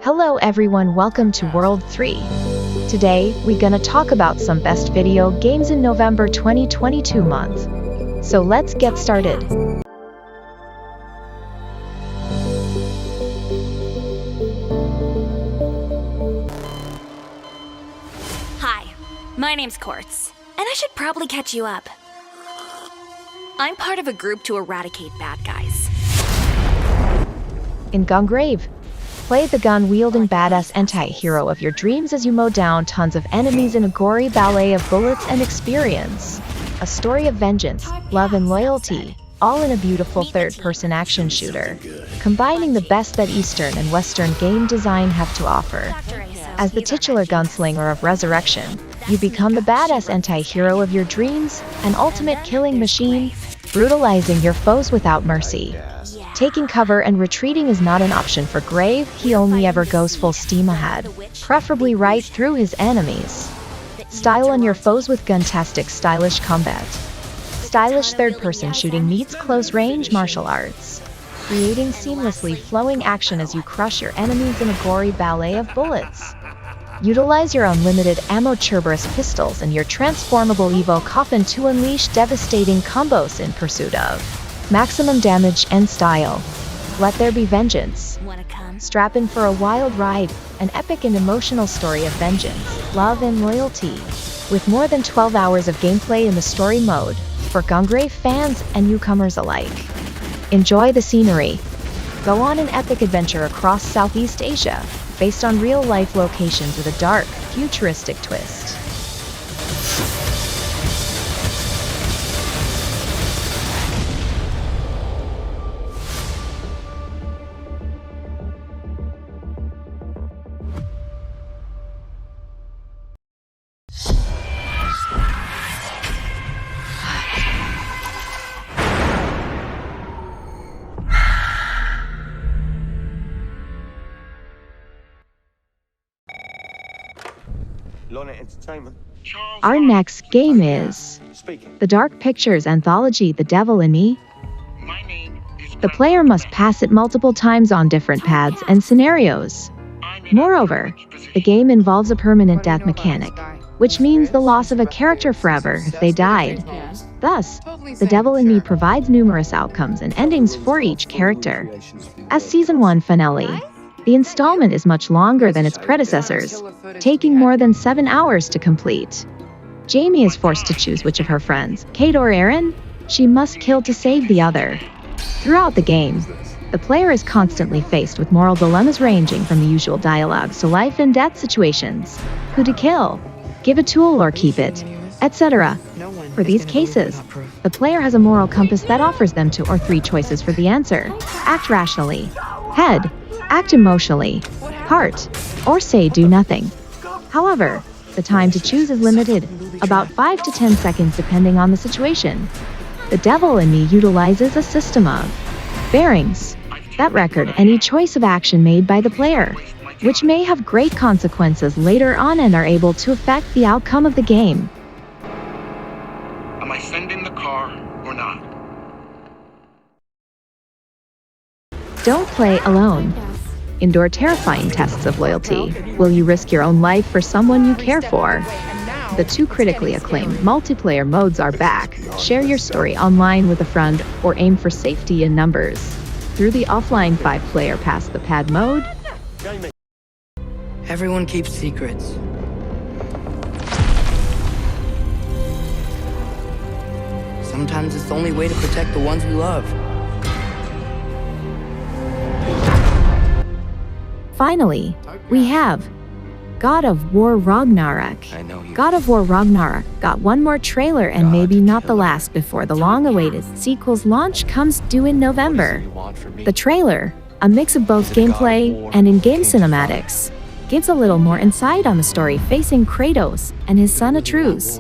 Hello everyone, welcome to World 3. Today, we're gonna talk about some best video games in November 2022 month. So let's get started. Hi, my name's Quartz, and I should probably catch you up. I'm part of a group to eradicate bad guys. In Gungrave, play the gun-wielding badass anti-hero of your dreams as you mow down tons of enemies in a gory ballet of bullets and experience. A story of vengeance, love and loyalty, all in a beautiful third-person action shooter, combining the best that Eastern and Western game design have to offer. As the titular gunslinger of Resurrection, you become the badass anti-hero of your dreams, an ultimate killing machine, brutalizing your foes without mercy. Taking cover and retreating is not an option for Grave, he only ever goes full steam ahead, preferably right through his enemies. Style on your foes with guntastic stylish combat. Stylish third-person shooting meets close-range martial arts, creating seamlessly flowing action as you crush your enemies in a gory ballet of bullets. Utilize your unlimited ammo Cerberus pistols and your transformable Evo coffin to unleash devastating combos in pursuit of maximum damage and style. Let there be vengeance. Strap in for a wild ride, an epic and emotional story of vengeance, love and loyalty. With more than 12 hours of gameplay in the story mode, for Gungrave fans and newcomers alike. Enjoy the scenery. Go on an epic adventure across Southeast Asia, based on real-life locations with a dark, futuristic twist. Our next game is The Dark Pictures Anthology, The Devil in Me. The player must pass it multiple times on different paths and scenarios. Moreover, the game involves a permanent death mechanic, which means the loss of a character forever if they died. Thus, The Devil in Me provides numerous outcomes and endings for each character. As Season 1 finale, the installment is much longer than its predecessors, taking more than 7 hours to complete. Jamie is forced to choose which of her friends, Kate or Aaron, she must kill to save the other. Throughout the game, the player is constantly faced with moral dilemmas ranging from the usual dialogues to life and death situations. Who to kill, give a tool or keep it, etc. For these cases, the player has a moral compass that offers them 2 or 3 choices for the answer. Act rationally. Head. Act emotionally. Heart. Or say do nothing. However, the time to choose is limited, about 5 to 10 seconds depending on the situation. The Devil in Me utilizes a system of bearings that record any choice of action made by the player, which may have great consequences later on and are able to affect the outcome of the game. Am I sending the car or not? Don't play alone. Endure terrifying tests of loyalty. Will you risk your own life for someone you care for? The 2 critically acclaimed multiplayer modes are back. Share your story online with a friend or aim for safety in numbers. Through the offline 5-player pass the pad mode. Everyone keeps secrets. Sometimes it's the only way to protect the ones we love. Finally, we have God of War Ragnarök. God of War Ragnarök got one more trailer and maybe not the last before the long-awaited sequel's launch comes due in November. The trailer, a mix of both gameplay and in-game cinematics, gives a little more insight on the story facing Kratos and his son Atreus.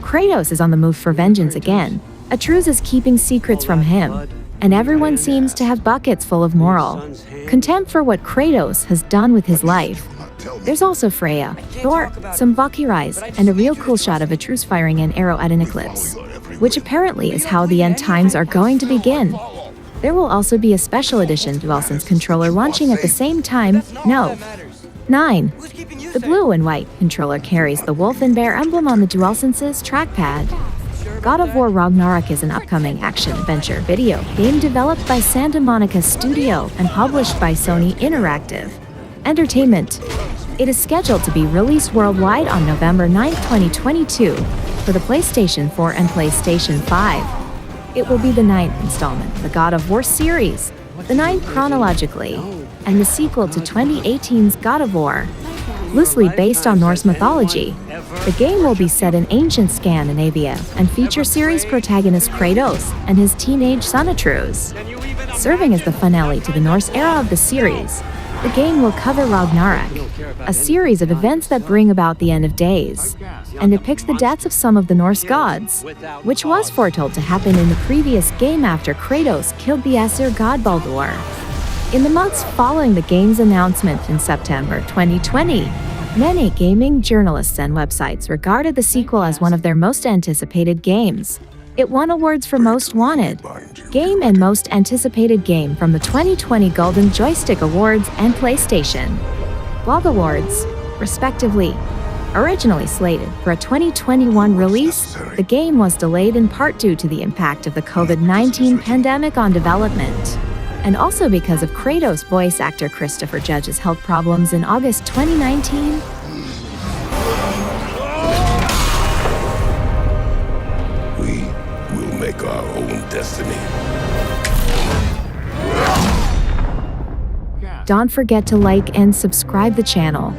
Kratos is on the move for vengeance again. Atreus is keeping secrets from him, and everyone seems to have buckets full of moral contempt for what Kratos has done with his life. There's also Freya, Thor, some Valkyries, and a real cool shot of Atreus firing an arrow at an eclipse, which apparently is how the end times are going to begin. There will also be a special edition DualSense controller launching at the same time. No. 9. The blue and white controller carries the wolf and bear emblem on the DualSense's trackpad. God of War Ragnarök is an upcoming action-adventure video game developed by Santa Monica Studio and published by Sony Interactive Entertainment. It is scheduled to be released worldwide on November 9, 2022, for the PlayStation 4 and PlayStation 5. It will be the 9th installment of the God of War series, the 9th chronologically, and the sequel to 2018's God of War. Loosely based on Norse mythology, the game will be set in ancient Scandinavia and feature series protagonist Kratos and his teenage son Atreus. Serving as the finale to the Norse era of the series, the game will cover Ragnarök, a series of events that bring about the end of days, and depicts the deaths of some of the Norse gods, which was foretold to happen in the previous game after Kratos killed the Aesir god Baldur. In the months following the game's announcement in September 2020, many gaming journalists and websites regarded the sequel as one of their most anticipated games. It won awards for Most Wanted Game and Most Anticipated Game from the 2020 Golden Joystick Awards and PlayStation Blog Awards, respectively. Originally slated for a 2021 release, the game was delayed in part due to the impact of the COVID-19 pandemic on development, and also because of Kratos' voice actor Christopher Judge's health problems in August 2019. We will make our own destiny. Don't forget to like and subscribe the channel.